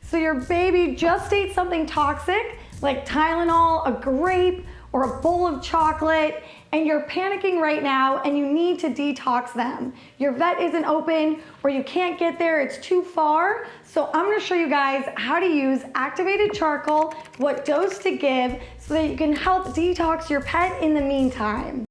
So your baby just ate something toxic like Tylenol, a grape, or a bowl of chocolate, and you're panicking right now and you need to detox them. Your vet isn't open or you can't get there, it's too far. So I'm gonna show you guys how to use activated charcoal, what dose to give, so that you can help detox your pet in the meantime.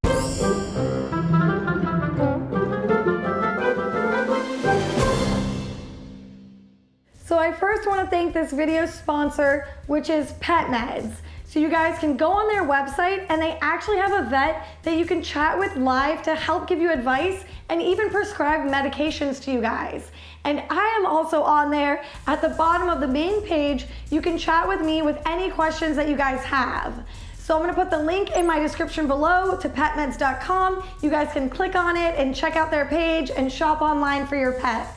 So I first want to thank this video's sponsor, which is PetMeds. So you guys can go on their website and they actually have a vet that you can chat with live to help give you advice and even prescribe medications to you guys. And I am also on there at the bottom of the main page. You can chat with me with any questions that you guys have. So I'm gonna put the link in my description below to petmeds.com. You guys can click on it and check out their page and shop online for your pets.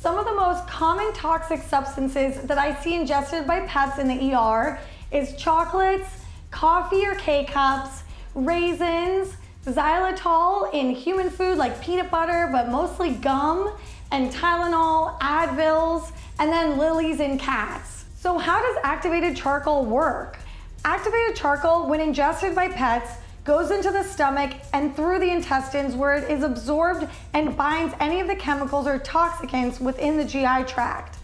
Some of the most common toxic substances that I see ingested by pets in the ER is chocolates, coffee or K-cups, raisins, xylitol in human food like peanut butter, but mostly gum, and Tylenol, Advils, and then Lilly's in cats. So how does activated charcoal work? Activated charcoal, when ingested by pets, goes into the stomach and through the intestines where it is absorbed and binds any of the chemicals or toxicants within the GI tract.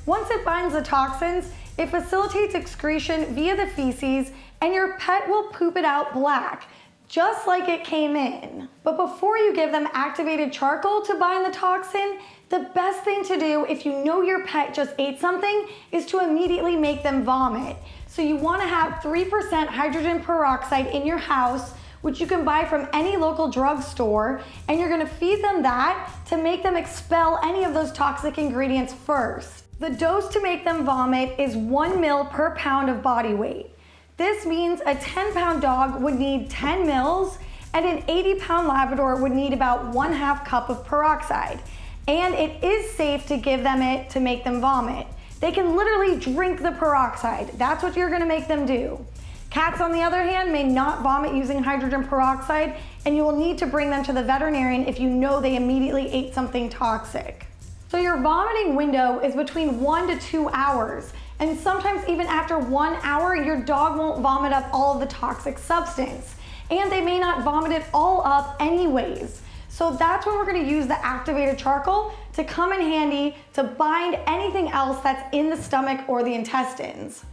Once it binds the toxins, it facilitates excretion via the feces and your pet will poop it out black, just like it came in. But before you give them activated charcoal to bind the toxin, the best thing to do if you know your pet just ate something is to immediately make them vomit. So you want to have 3% hydrogen peroxide in your house, which you can buy from any local drugstore, and you're going to feed them that to make them expel any of those toxic ingredients first. The dose to make them vomit is 1 ml per pound of body weight. This means a 10-pound dog would need 10 mils, and an 80-pound Labrador would need about 1/2 cup of peroxide. And it is safe to give them it to make them vomit. They can literally drink the peroxide. That's what you're gonna make them do. Cats, on the other hand, may not vomit using hydrogen peroxide, and you will need to bring them to the veterinarian if you know they immediately ate something toxic. So your vomiting window is between 1 to 2 hours, and sometimes even after 1 hour, your dog won't vomit up all of the toxic substance, and they may not vomit it all up anyways. So that's when we're gonna use the activated charcoal to come in handy to bind anything else that's in the stomach or the intestines.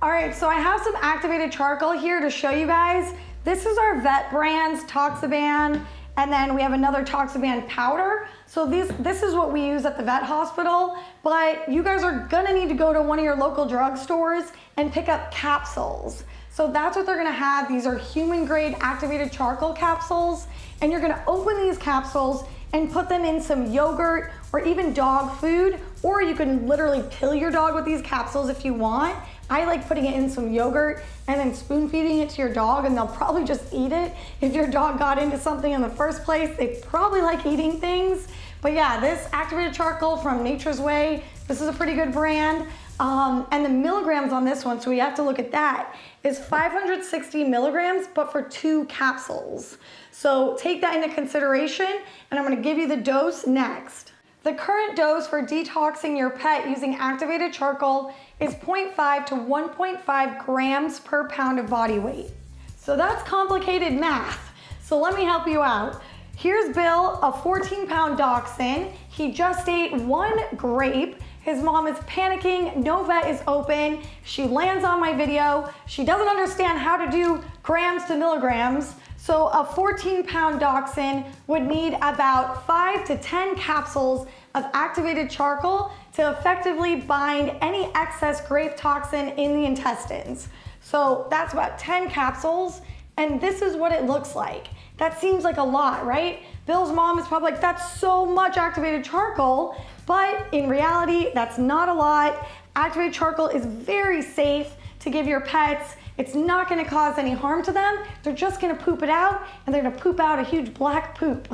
All right, so I have some activated charcoal here to show you guys. This is our vet brand's Toxiban, and then we have another Toxiban powder. So this is what we use at the vet hospital, but you guys are gonna need to go to one of your local drugstores and pick up capsules. So that's what they're gonna have. These are human grade activated charcoal capsules, and you're gonna open these capsules and put them in some yogurt or even dog food, or you can literally kill your dog with these capsules if you want. I like putting it in some yogurt and then spoon feeding it to your dog, and they'll probably just eat it. If your dog got into something in the first place, they probably like eating things. But yeah, this activated charcoal from Nature's Way, this is a pretty good brand. And the milligrams on this one, so we have to look at that, is 560 milligrams, but for 2 capsules. So take that into consideration, and I'm gonna give you the dose next. The current dose for detoxing your pet using activated charcoal is 0.5 to 1.5 grams per pound of body weight. So that's complicated math. So let me help you out. Here's Bill, a 14-pound dachshund. He just ate 1 grape. His mom is panicking, no vet is open. She lands on my video. She doesn't understand how to do grams to milligrams. So a 14-pound dachshund would need about 5 to 10 capsules of activated charcoal to effectively bind any excess grape toxin in the intestines. So that's about 10 capsules, and this is what it looks like. That seems like a lot, right? Bill's mom is probably like, that's so much activated charcoal, but in reality, that's not a lot. Activated charcoal is very safe to give your pets. It's not gonna cause any harm to them. They're just gonna poop it out, and they're gonna poop out a huge black poop.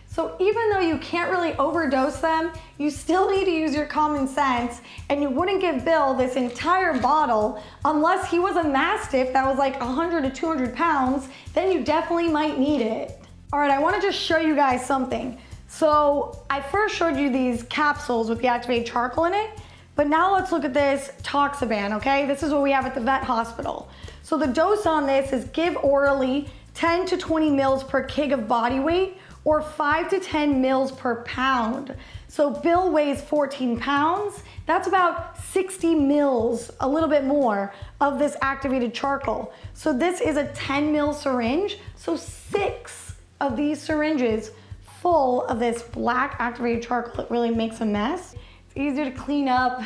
So even though you can't really overdose them, you still need to use your common sense, and you wouldn't give Bill this entire bottle unless he was a Mastiff that was like 100 to 200 pounds, then you definitely might need it. All right, I wanna just show you guys something. So I first showed you these capsules with the activated charcoal in it. But now let's look at this Toxiban, okay? This is what we have at the vet hospital. So the dose on this is give orally 10 to 20 mils per kg of body weight, or 5 to 10 mils per pound. So Bill weighs 14 pounds. That's about 60 mils, a little bit more, of this activated charcoal. So this is a 10 mil syringe. So 6 of these syringes full of this black activated charcoal. It really makes a mess. It's easy to clean up.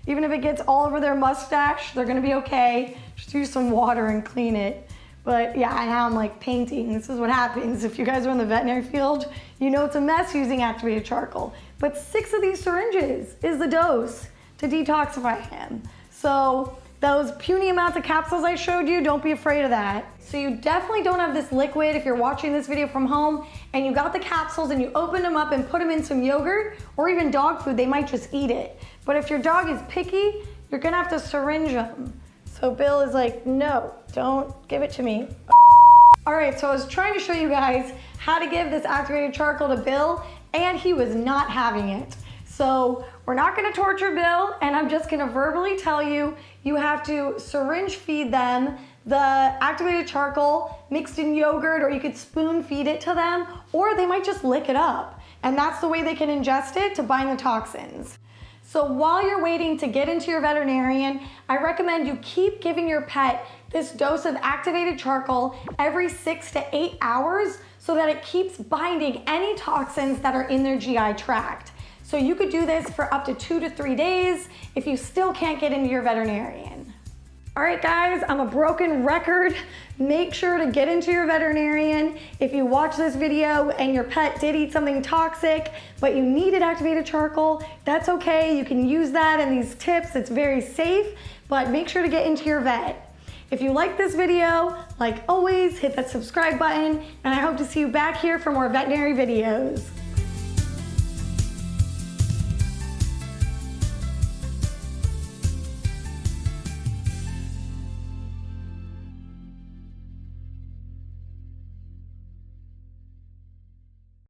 Even if it gets all over their mustache, they're gonna be okay. Just use some water and clean it. But yeah, now I'm like painting. This is what happens. If you guys are in the veterinary field, you know it's a mess using activated charcoal. But 6 of these syringes is the dose to detoxify him. So those puny amounts of capsules I showed you, don't be afraid of that. So you definitely don't have this liquid if you're watching this video from home and you got the capsules and you opened them up and put them in some yogurt or even dog food, they might just eat it. But if your dog is picky, you're gonna have to syringe them. So Bill is like, no, don't give it to me. All right, so I was trying to show you guys how to give this activated charcoal to Bill, and he was not having it. So we're not gonna torture Bill, and I'm just gonna verbally tell you, you have to syringe feed them the activated charcoal mixed in yogurt, or you could spoon feed it to them, or they might just lick it up. And that's the way they can ingest it to bind the toxins. So while you're waiting to get into your veterinarian, I recommend you keep giving your pet this dose of activated charcoal every 6 to 8 hours so that it keeps binding any toxins that are in their GI tract. So you could do this for up to 2 to 3 days if you still can't get into your veterinarian. All right, guys, I'm a broken record. Make sure to get into your veterinarian. If you watch this video and your pet did eat something toxic, but you needed activated charcoal, that's okay. You can use that in these tips. It's very safe, but make sure to get into your vet. If you like this video, like always, hit that subscribe button, and I hope to see you back here for more veterinary videos.